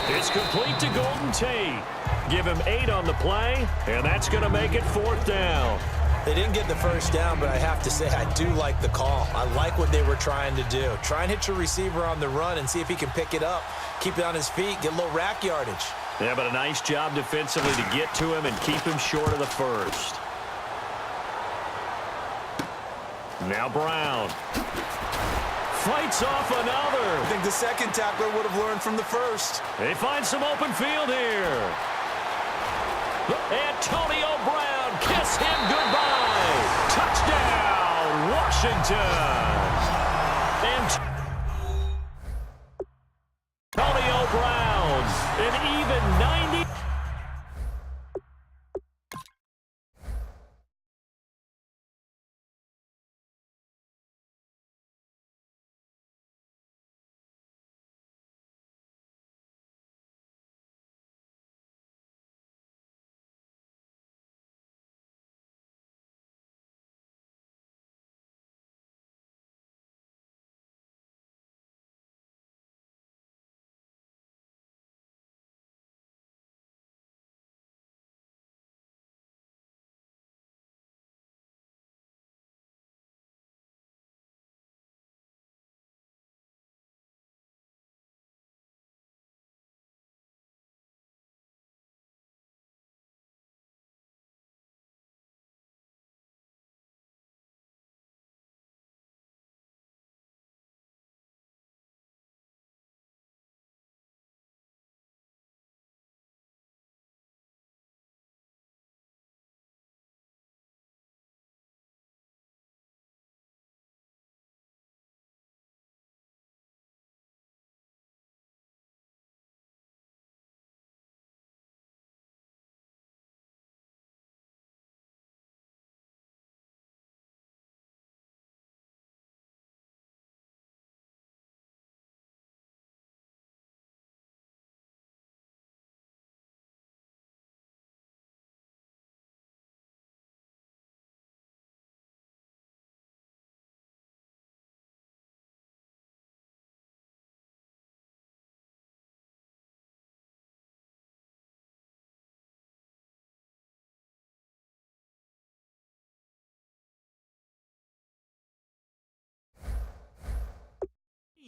It's complete to Golden Tate. Give him 8 on the play, and that's going to make it 4th down. They didn't get the first down, but I have to say I do like the call. I like what they were trying to do. Try and hit your receiver on the run and see if he can pick it up, keep it on his feet, get a little rack yardage. Yeah, but a nice job defensively to get to him and keep him short of the first. Now Brown. Fights off another. I think the second tackler would have learned from the first. They find some open field here. Antonio Brown, kiss him goodbye. Touchdown, Washington. Antonio Brown, an even 90.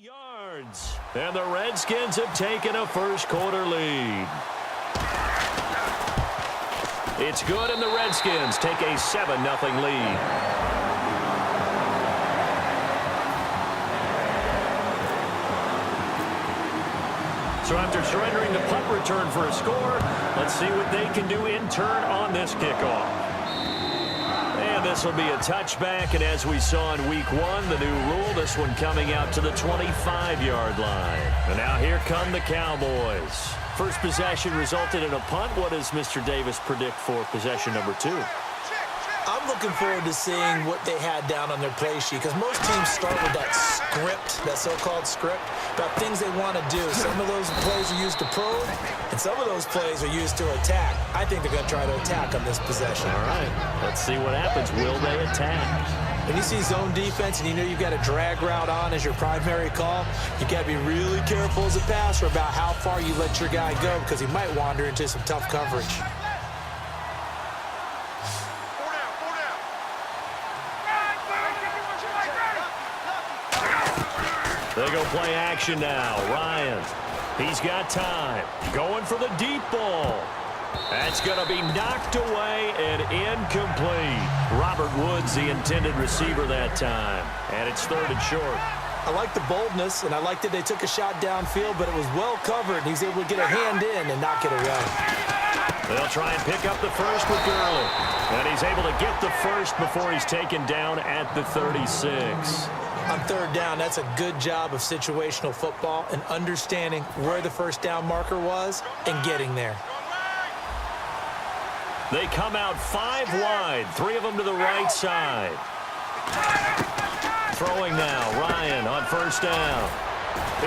Yards. And the Redskins have taken a first-quarter lead. It's good, and the Redskins take a 7-0 lead. So after surrendering the punt return for a score, let's see what they can do in turn on this kickoff. And this will be a touchback, and as we saw in Week 1, the new rule, this one coming out to the 25-yard line. And now here come the Cowboys. First possession resulted in a punt. What does Mr. Davis predict for possession number 2? I'm looking forward to seeing what they had down on their play sheet, because most teams start with that script, that so-called script, about things they want to do. Some of those plays are used to probe, and some of those plays are used to attack. I think they're going to try to attack on this possession. All right, let's see what happens. Will they attack? When you see zone defense and you know you've got a drag route on as your primary call, you got to be really careful as a passer about how far you let your guy go, because he might wander into some tough coverage. They go play action now. Ryan, he's got time. Going for the deep ball. That's going to be knocked away and incomplete. Robert Woods, the intended receiver that time. And it's 3rd and short. I like the boldness, and I like that they took a shot downfield, but it was well covered. He's able to get a hand in and knock it away. They'll try and pick up the first with Gurley. And he's able to get the first before he's taken down at the 36. On 3rd down, that's a good job of situational football and understanding where the first down marker was and getting there. They come out 5 wide, 3 of them to the right side. Throwing now, Ryan on 1st down.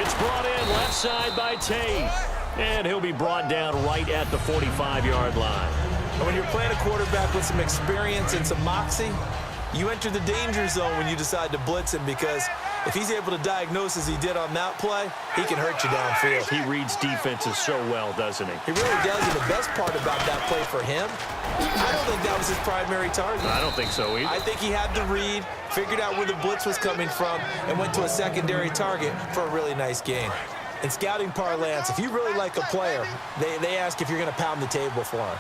It's brought in left side by Tate. And he'll be brought down right at the 45-yard line. And when you're playing a quarterback with some experience and some moxie, you enter the danger zone when you decide to blitz him, because if he's able to diagnose as he did on that play, he can hurt you downfield. He reads defenses so well, doesn't he? He really does, and the best part about that play for him, I don't think that was his primary target. I don't think so either. I think he had the read, figured out where the blitz was coming from, and went to a secondary target for a really nice gain. In scouting parlance, if you really like a player, they ask if you're going to pound the table for him.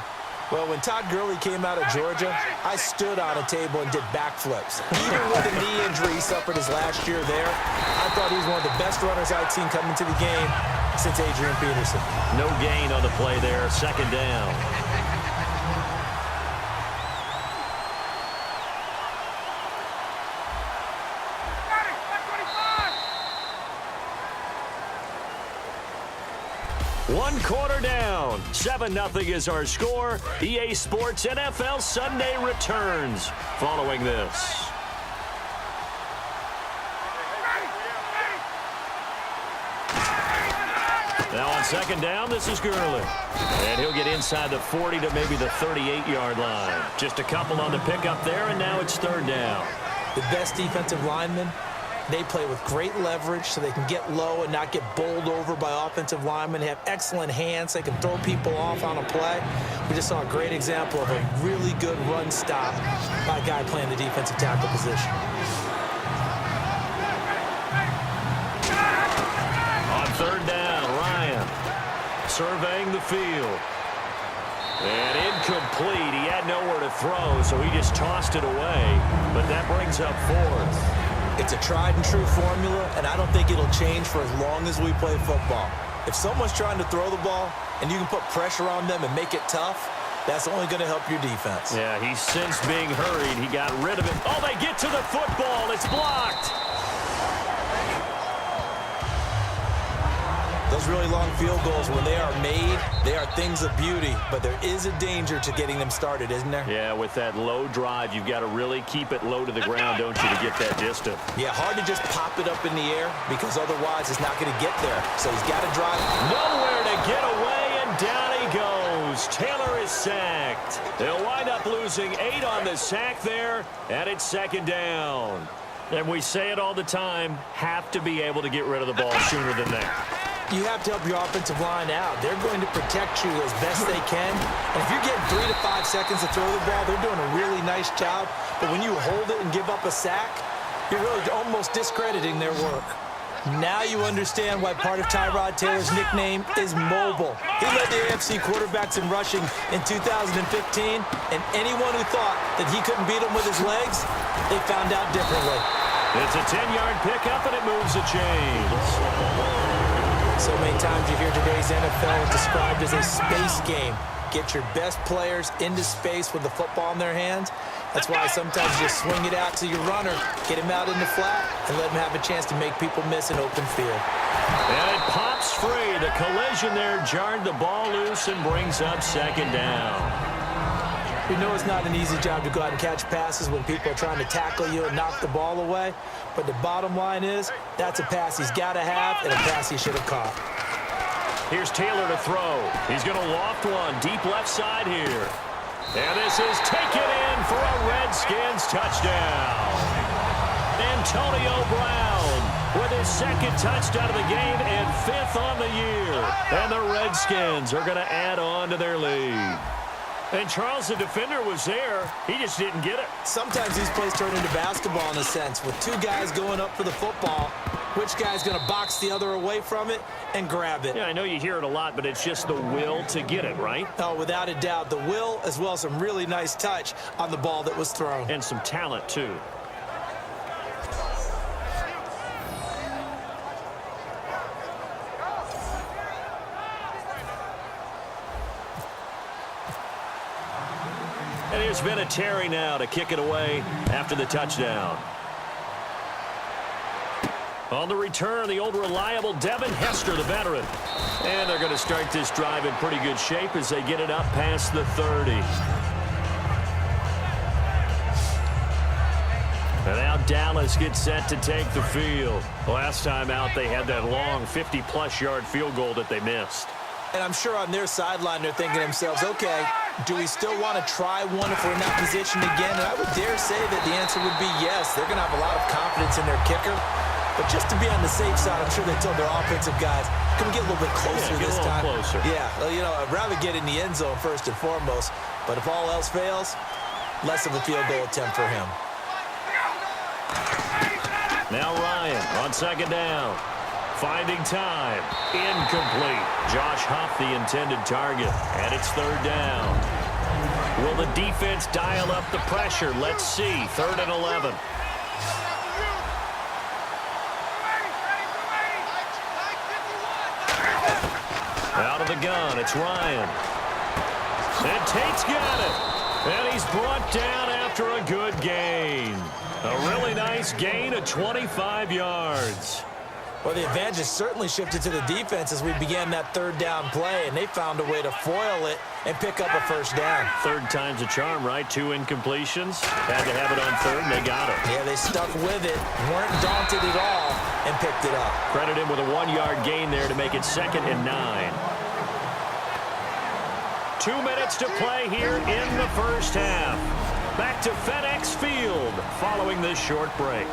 Well, when Todd Gurley came out of Georgia, I stood on a table and did backflips. Even with the knee injury he suffered his last year there, I thought he was one of the best runners I'd seen come into the game since Adrian Peterson. No gain on the play there, second down. One quarter down. 7-0 is our score. EA Sports NFL Sunday returns following this. Now on second down, this is Gurley. And he'll get inside the 40 to maybe the 38-yard line. Just a couple on the pickup there, and now it's third down. The best defensive linemen, they play with great leverage so they can get low and not get bowled over by offensive linemen. They have excellent hands. They can throw people off on a play. We just saw a great example of a really good run stop by a guy playing the defensive tackle position. On third down, Ryan surveying the field. And incomplete. He had nowhere to throw, so he just tossed it away. But that brings up fourth. It's a tried-and-true formula, and I don't think it'll change for as long as we play football. If someone's trying to throw the ball and you can put pressure on them and make it tough, that's only going to help your defense. Yeah, he sensed being hurried. He got rid of it. Oh, they get to the football. It's blocked. Those really long field goals, when they are made, they are things of beauty, but there is a danger to getting them started, isn't there? Yeah, with that low drive, you've got to really keep it low to the ground, don't you, to get that distance. Yeah, hard to just pop it up in the air because otherwise it's not going to get there. So he's got to drive. Nowhere to get away, and down he goes. Taylor is sacked. They'll wind up losing 8 on the sack there, and it's second down. And we say it all the time, have to be able to get rid of the ball sooner than that. You have to help your offensive line out. They're going to protect you as best they can. And if you're getting 3 to 5 seconds to throw the ball, they're doing a really nice job. But when you hold it and give up a sack, you're really almost discrediting their work. Now you understand why part of Tyrod Taylor's nickname is mobile. He led the AFC quarterbacks in rushing in 2015, and anyone who thought that he couldn't beat him with his legs, they found out differently. It's a 10-yard pickup, and it moves the chains. So many times you hear today's NFL described as a space game. Get your best players into space with the football in their hands. That's why sometimes you just swing it out to your runner, get him out in the flat, and let him have a chance to make people miss an open field. And it pops free. The collision there jarred the ball loose and brings up second down. We know it's not an easy job to go out and catch passes when people are trying to tackle you and knock the ball away. But the bottom line is, that's a pass he's got to have and a pass he should have caught. Here's Taylor to throw. He's going to loft one deep left side here. And this is taken in for a Redskins touchdown. Antonio Brown with his second touchdown of the game and 5th on the year. And the Redskins are going to add on to their lead. And Charles, the defender, was there. He just didn't get it. Sometimes these plays turn into basketball in a sense. With 2 guys going up for the football, which guy's going to box the other away from it and grab it? Yeah, I know you hear it a lot, but it's just the will to get it, right? Oh, without a doubt. The will, as well as some really nice touch on the ball that was thrown. And some talent, too. And here's Vinatieri now to kick it away after the touchdown. On the return, the old reliable Devin Hester, the veteran. And they're going to start this drive in pretty good shape as they get it up past the 30. And now Dallas gets set to take the field. Last time out, they had that long 50-plus yard field goal that they missed. And I'm sure on their sideline, they're thinking to themselves, okay, do we still want to try one if we're in that position again? And I would dare say that the answer would be yes. They're going to have a lot of confidence in their kicker. But just to be on the safe side, I'm sure they told their offensive guys, can we get a little bit closer this time? Closer. Yeah, well, you know, I'd rather get in the end zone first and foremost. But if all else fails, less of a field goal attempt for him. Now Ryan on second down. Finding time. Incomplete. Josh Huff, the intended target. And it's third down. Will the defense dial up the pressure? Let's see. 3rd and 11. Out of the gun, it's Ryan. And Tate's got it. And he's brought down after a good gain. A really nice gain of 25 yards. Well, the advantage has certainly shifted to the defense as we began that third down play, and they found a way to foil it and pick up a first down. Third time's a charm, right? 2 incompletions. Had to have it on third, and they got it. Yeah, they stuck with it, weren't daunted at all, and picked it up. Credit him with a 1-yard gain there to make it 2nd and 9. 2 minutes to play here in the first half. Back to FedEx Field following this short break.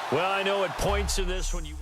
Well, I know at points in this when you